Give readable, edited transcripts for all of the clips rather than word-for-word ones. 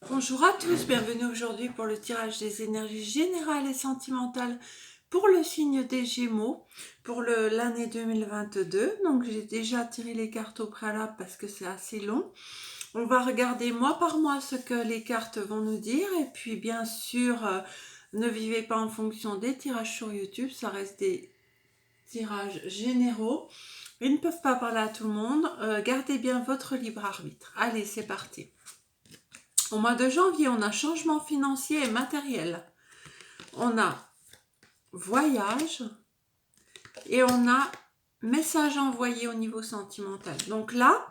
Bonjour à tous, bienvenue aujourd'hui pour le tirage des énergies générales et sentimentales pour le signe des Gémeaux pour l'année 2022. Donc j'ai déjà tiré les cartes au préalable parce que c'est assez long. On va regarder mois par mois ce que les cartes vont nous dire et puis bien sûr ne vivez pas en fonction des tirages sur YouTube, ça reste des tirages généraux. Ils ne peuvent pas parler à tout le monde, gardez bien votre libre arbitre. Allez, c'est parti. Au mois de janvier, on a changement financier et matériel. On a voyage et on a message envoyé au niveau sentimental. Donc là,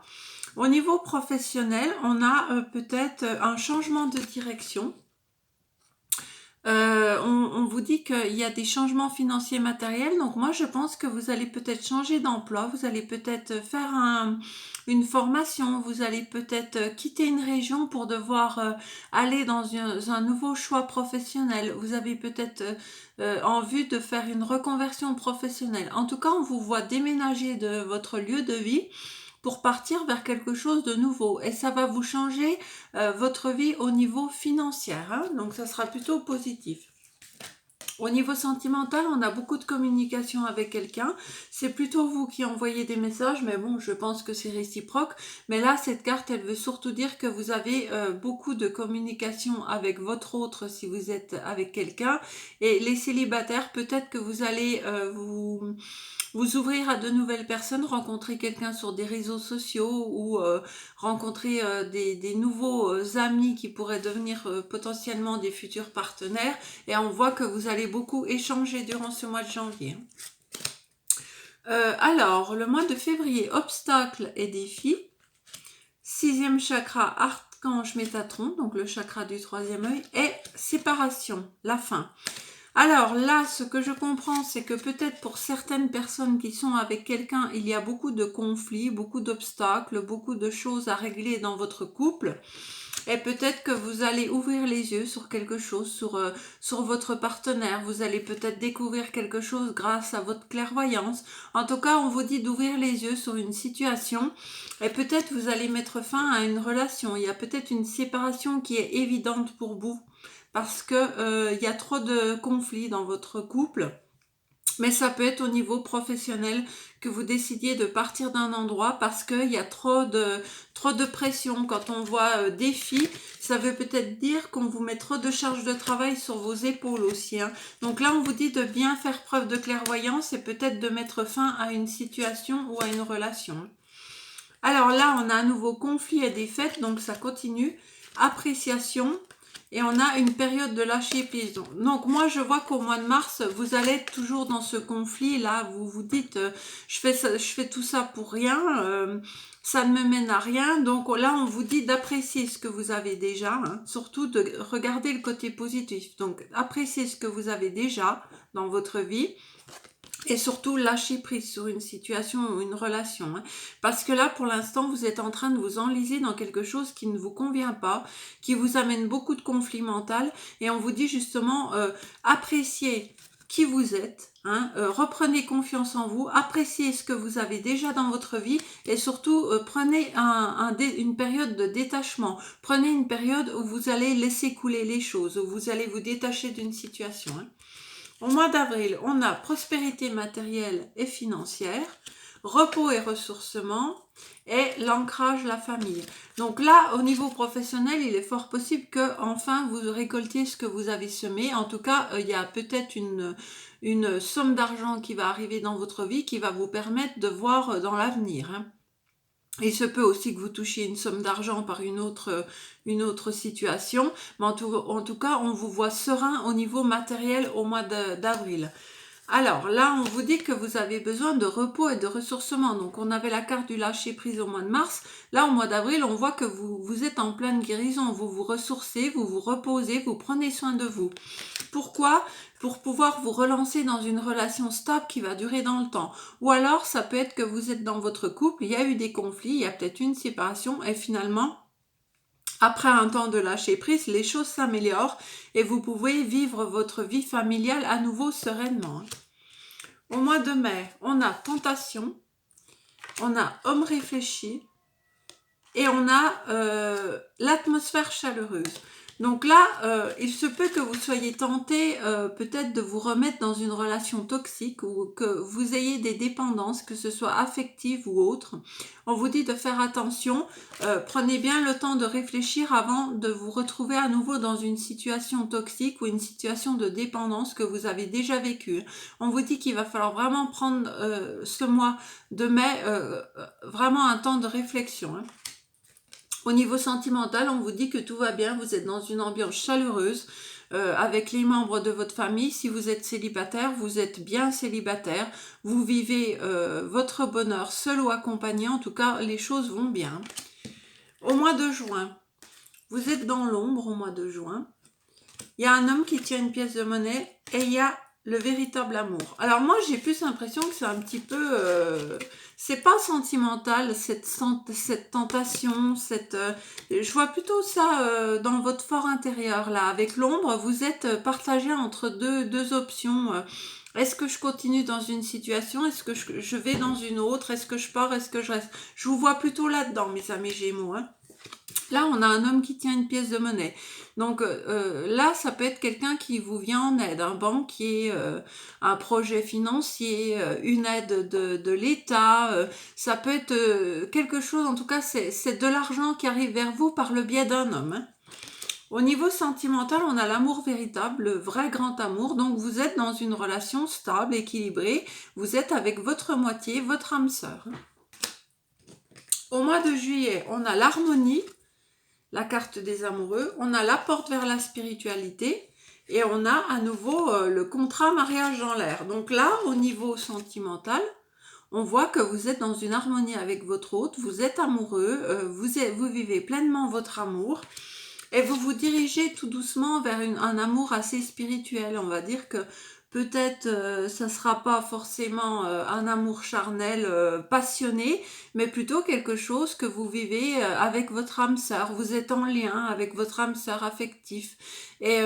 au niveau professionnel, on a peut-être un changement de direction. On vous dit qu'il y a des changements financiers matériels, donc moi je pense que vous allez peut-être changer d'emploi, vous allez peut-être faire une formation, vous allez peut-être quitter une région pour devoir aller dans un nouveau choix professionnel, vous avez peut-être en vue de faire une reconversion professionnelle. En tout cas, on vous voit déménager de votre lieu de vie pour partir vers quelque chose de nouveau et ça va vous changer votre vie au niveau financier, hein, donc ça sera plutôt positif. Au niveau sentimental, on a beaucoup de communication avec quelqu'un. C'est plutôt vous qui envoyez des messages, mais bon, je pense que c'est réciproque. Mais là, cette carte, elle veut surtout dire que vous avez beaucoup de communication avec votre autre si vous êtes avec quelqu'un. Et les célibataires, peut-être que vous allez vous ouvrir à de nouvelles personnes, rencontrer quelqu'un sur des réseaux sociaux ou rencontrer des nouveaux amis qui pourraient devenir potentiellement des futurs partenaires. Et on voit que vous allez beaucoup échanger durant ce mois de janvier. Alors, le mois de février, obstacles et défis. 6e chakra, archange Métatron, donc le chakra du 3e œil, et séparation, la fin. Alors là, ce que je comprends, c'est que peut-être pour certaines personnes qui sont avec quelqu'un, il y a beaucoup de conflits, beaucoup d'obstacles, beaucoup de choses à régler dans votre couple. Et peut-être que vous allez ouvrir les yeux sur quelque chose, sur votre partenaire. Vous allez peut-être découvrir quelque chose grâce à votre clairvoyance. En tout cas, on vous dit d'ouvrir les yeux sur une situation. Et peut-être vous allez mettre fin à une relation. Il y a peut-être une séparation qui est évidente pour vous parce que y a trop de conflits dans votre couple. Mais ça peut être au niveau professionnel que vous décidiez de partir d'un endroit parce qu'il y a trop de pression. Quand on voit défi, ça veut peut-être dire qu'on vous met trop de charge de travail sur vos épaules aussi, hein. Donc là, on vous dit de bien faire preuve de clairvoyance et peut-être de mettre fin à une situation ou à une relation. Alors là, on a un nouveau conflit et défaite, donc ça continue. Appréciation. Et on a une période de lâcher prise. Donc moi, je vois qu'au mois de mars, vous allez être toujours dans ce conflit. Là, vous vous dites, je fais tout ça pour rien. Ça ne me mène à rien. Donc là, on vous dit d'apprécier ce que vous avez déjà. Hein, surtout de regarder le côté positif. Donc, apprécier ce que vous avez déjà dans votre vie. Et surtout, lâcher prise sur une situation ou une relation. Hein. Parce que là, pour l'instant, vous êtes en train de vous enliser dans quelque chose qui ne vous convient pas, qui vous amène beaucoup de conflits mentaux. Et on vous dit justement, appréciez qui vous êtes, hein, reprenez confiance en vous, appréciez ce que vous avez déjà dans votre vie et surtout, prenez une période de détachement. Prenez une période où vous allez laisser couler les choses, où vous allez vous détacher d'une situation. Hein. Au mois d'avril, on a prospérité matérielle et financière, repos et ressourcement et l'ancrage, la famille. Donc là, au niveau professionnel, il est fort possible que enfin vous récoltiez ce que vous avez semé. En tout cas, il y a peut-être une somme d'argent qui va arriver dans votre vie qui va vous permettre de voir dans l'avenir. Hein. Il se peut aussi que vous touchiez une somme d'argent par une autre situation, mais en tout cas, on vous voit serein au niveau matériel au mois d'avril. Alors là, on vous dit que vous avez besoin de repos et de ressourcement. Donc on avait la carte du lâcher prise au mois de mars. Là, au mois d'avril, on voit que vous êtes en pleine guérison. Vous vous ressourcez, vous vous reposez, vous prenez soin de vous. Pourquoi ? Pour pouvoir vous relancer dans une relation stable qui va durer dans le temps. Ou alors, ça peut être que vous êtes dans votre couple, il y a eu des conflits, il y a peut-être une séparation et finalement, après un temps de lâcher prise, les choses s'améliorent et vous pouvez vivre votre vie familiale à nouveau sereinement. Au mois de mai, on a tentation, on a homme réfléchi et on a l'atmosphère chaleureuse. Donc là, il se peut que vous soyez tenté peut-être de vous remettre dans une relation toxique ou que vous ayez des dépendances, que ce soit affectives ou autres. On vous dit de faire attention, prenez bien le temps de réfléchir avant de vous retrouver à nouveau dans une situation toxique ou une situation de dépendance que vous avez déjà vécue. On vous dit qu'il va falloir vraiment prendre ce mois de mai vraiment un temps de réflexion. Au niveau sentimental, on vous dit que tout va bien, vous êtes dans une ambiance chaleureuse avec les membres de votre famille. Si vous êtes célibataire, vous êtes bien célibataire, vous vivez votre bonheur seul ou accompagné, en tout cas les choses vont bien. Au mois de juin, vous êtes dans l'ombre au mois de juin. Il y a un homme qui tient une pièce de monnaie et il y a le véritable amour. Alors moi j'ai plus l'impression que c'est un petit peu... c'est pas sentimental cette tentation, je vois plutôt ça dans votre fort intérieur là. Avec l'ombre, vous êtes partagé entre deux options. Est-ce que je continue dans une situation? Est-ce que je vais dans une autre? Est-ce que je pars? Est-ce que je reste? Je vous vois plutôt là-dedans, mes amis Gémeaux. Hein. Là, on a un homme qui tient une pièce de monnaie. Donc là, ça peut être quelqu'un qui vous vient en aide, un banquier, un projet financier, une aide de l'État. Ça peut être quelque chose, en tout cas, c'est de l'argent qui arrive vers vous par le biais d'un homme. Hein. Au niveau sentimental, on a l'amour véritable, le vrai grand amour. Donc vous êtes dans une relation stable, équilibrée. Vous êtes avec votre moitié, votre âme sœur. Au mois de juillet, on a l'harmonie. La carte des amoureux, on a la porte vers la spiritualité et on a à nouveau le contrat mariage dans l'air. Donc là, au niveau sentimental, on voit que vous êtes dans une harmonie avec votre hôte, vous êtes amoureux, vous vivez pleinement votre amour et vous vous dirigez tout doucement vers un amour assez spirituel. On va dire que peut-être ça ne sera pas forcément un amour charnel passionné, mais plutôt quelque chose que vous vivez avec votre âme sœur. Vous êtes en lien avec votre âme sœur affectif. Et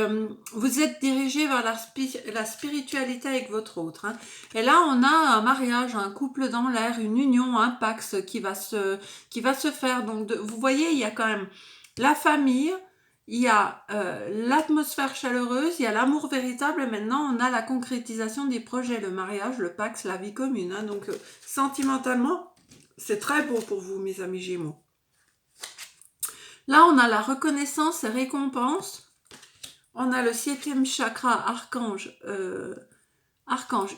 vous êtes dirigé vers la spiritualité avec votre autre. Hein. Et là, on a un mariage, un couple dans l'air, une union, un pax qui va se faire. Donc, vous voyez, il y a quand même la famille, il y a l'atmosphère chaleureuse, il y a l'amour véritable, et maintenant on a la concrétisation des projets, le mariage, le pax, la vie commune. Hein. Donc sentimentalement, c'est très beau pour vous, mes amis Gémeaux. Là, on a la reconnaissance et récompense. On a le 7e chakra, archange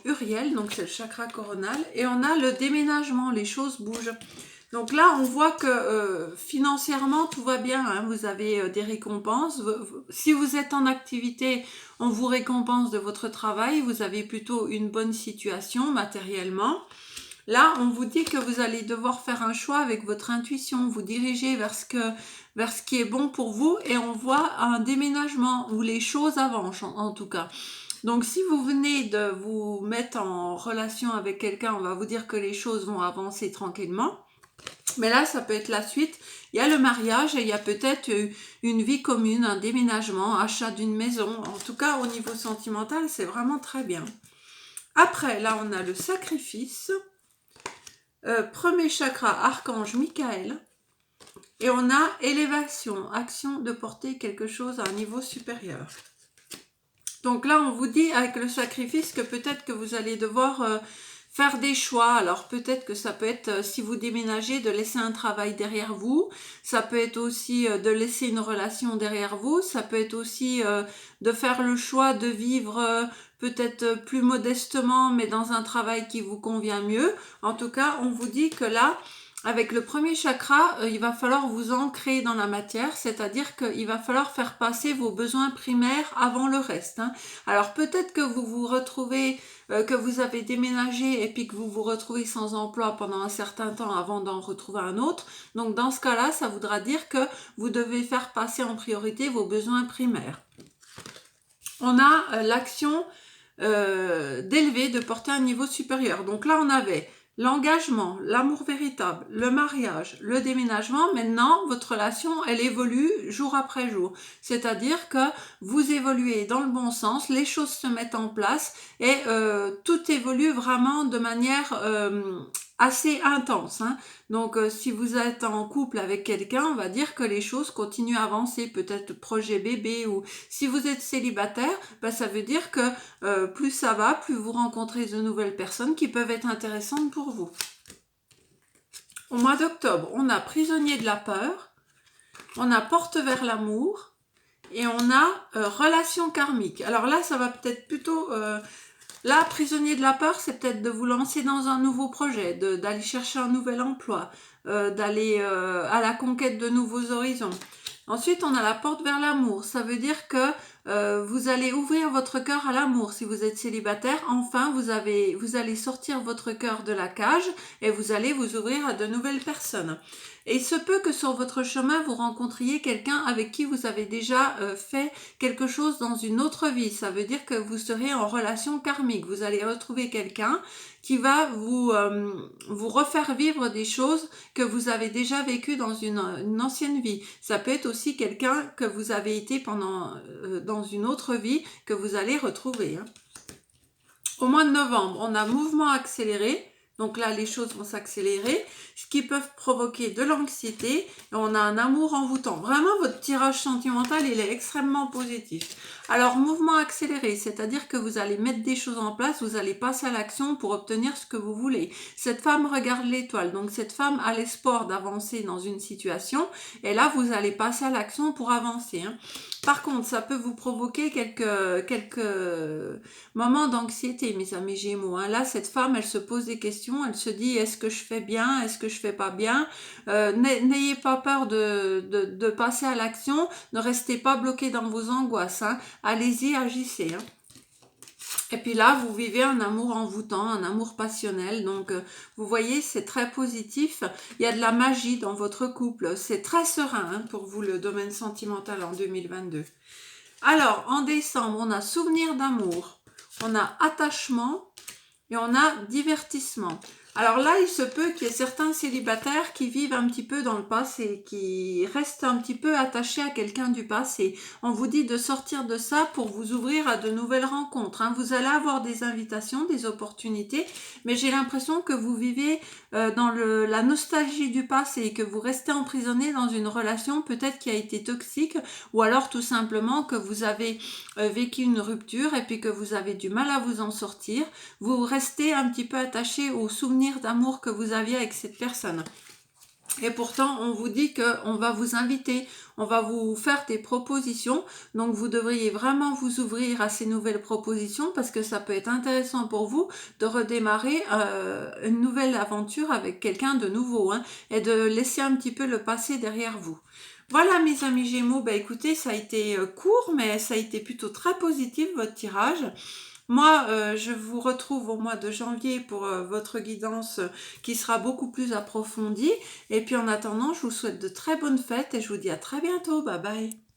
Uriel, donc c'est le chakra coronal. Et on a le déménagement, les choses bougent. Donc là, on voit que financièrement, tout va bien. Hein, vous avez des récompenses. Si vous êtes en activité, on vous récompense de votre travail. Vous avez plutôt une bonne situation matériellement. Là, on vous dit que vous allez devoir faire un choix avec votre intuition, vous diriger vers ce qui est bon pour vous. Et on voit un déménagement où les choses avancent, en tout cas. Donc, si vous venez de vous mettre en relation avec quelqu'un, on va vous dire que les choses vont avancer tranquillement. Mais là, ça peut être la suite. Il y a le mariage et il y a peut-être une vie commune, un déménagement, achat d'une maison. En tout cas, au niveau sentimental, c'est vraiment très bien. Après, là, on a le sacrifice. Premier chakra, archange Michael. Et on a élévation, action de porter quelque chose à un niveau supérieur. Donc là, on vous dit avec le sacrifice que peut-être que vous allez devoir... faire des choix, alors peut-être que ça peut être, si vous déménagez, de laisser un travail derrière vous, ça peut être aussi de laisser une relation derrière vous, ça peut être aussi de faire le choix de vivre peut-être plus modestement, mais dans un travail qui vous convient mieux. En tout cas, on vous dit que là, avec le premier chakra, il va falloir vous ancrer dans la matière, c'est-à-dire qu'il va falloir faire passer vos besoins primaires avant le reste. Hein. Alors peut-être que vous vous retrouvez, que vous avez déménagé et puis que vous vous retrouvez sans emploi pendant un certain temps avant d'en retrouver un autre. Donc dans ce cas-là, ça voudra dire que vous devez faire passer en priorité vos besoins primaires. On a l'action d'élever, de porter un niveau supérieur. Donc là, on avait... l'engagement, l'amour véritable, le mariage, le déménagement, maintenant, votre relation, elle évolue jour après jour. C'est-à-dire que vous évoluez dans le bon sens, les choses se mettent en place et tout évolue vraiment de manière assez intense, hein. Donc si vous êtes en couple avec quelqu'un, on va dire que les choses continuent à avancer, peut-être projet bébé, ou si vous êtes célibataire, ça veut dire que plus ça va, plus vous rencontrez de nouvelles personnes qui peuvent être intéressantes pour vous. Au mois d'octobre, on a prisonnier de la peur, on a porte vers l'amour et on a relation karmique. Alors là, ça va peut-être plutôt... là, prisonnier de la peur, c'est peut-être de vous lancer dans un nouveau projet, d'aller chercher un nouvel emploi, d'aller à la conquête de nouveaux horizons. Ensuite, on a la porte vers l'amour. Ça veut dire que vous allez ouvrir votre cœur à l'amour. Si vous êtes célibataire, enfin, vous allez sortir votre cœur de la cage et vous allez vous ouvrir à de nouvelles personnes. Et il se peut que sur votre chemin, vous rencontriez quelqu'un avec qui vous avez déjà fait quelque chose dans une autre vie. Ça veut dire que vous serez en relation karmique. Vous allez retrouver quelqu'un qui va vous refaire vivre des choses que vous avez déjà vécues dans une ancienne vie. Ça peut être aussi quelqu'un que vous avez été pendant dans une autre vie que vous allez retrouver, hein. Au mois de novembre, on a mouvement accéléré. Donc là, les choses vont s'accélérer, ce qui peut provoquer de l'anxiété. Et on a un amour envoûtant. Vraiment, votre tirage sentimental, il est extrêmement positif. Alors, mouvement accéléré, c'est-à-dire que vous allez mettre des choses en place, vous allez passer à l'action pour obtenir ce que vous voulez. Cette femme regarde l'étoile, donc cette femme a l'espoir d'avancer dans une situation. Et là, vous allez passer à l'action pour avancer, hein. Par contre, ça peut vous provoquer quelques moments d'anxiété, mes amis Gémeaux, hein. Là, cette femme, elle se pose des questions, elle se dit, est-ce que je fais bien, est-ce que je fais pas bien? N'ayez pas peur de passer à l'action, ne restez pas bloqué dans vos angoisses, hein. Allez-y, agissez, hein. Et puis là, vous vivez un amour envoûtant, un amour passionnel. Donc, vous voyez, c'est très positif. Il y a de la magie dans votre couple. C'est très serein, hein, pour vous, le domaine sentimental en 2022. Alors, en décembre, on a souvenir d'amour, on a attachement et on a divertissement. Alors là, il se peut qu'il y ait certains célibataires qui vivent un petit peu dans le passé, qui restent un petit peu attachés à quelqu'un du passé. On vous dit de sortir de ça pour vous ouvrir à de nouvelles rencontres, hein. Vous allez avoir des invitations, des opportunités, mais j'ai l'impression que vous vivez dans la nostalgie du passé et que vous restez emprisonné dans une relation peut-être qui a été toxique, ou alors tout simplement que vous avez vécu une rupture et puis que vous avez du mal à vous en sortir. Vous restez un petit peu attaché aux souvenirs d'amour que vous aviez avec cette personne. Et pourtant, on vous dit qu'on va vous inviter, on va vous faire des propositions. Donc, vous devriez vraiment vous ouvrir à ces nouvelles propositions parce que ça peut être intéressant pour vous de redémarrer une nouvelle aventure avec quelqu'un de nouveau, hein, et de laisser un petit peu le passé derrière vous. Voilà, mes amis Gémeaux, écoutez, ça a été court, mais ça a été plutôt très positif, votre tirage. Moi, je vous retrouve au mois de janvier pour votre guidance qui sera beaucoup plus approfondie. Et puis en attendant, je vous souhaite de très bonnes fêtes et je vous dis à très bientôt. Bye bye.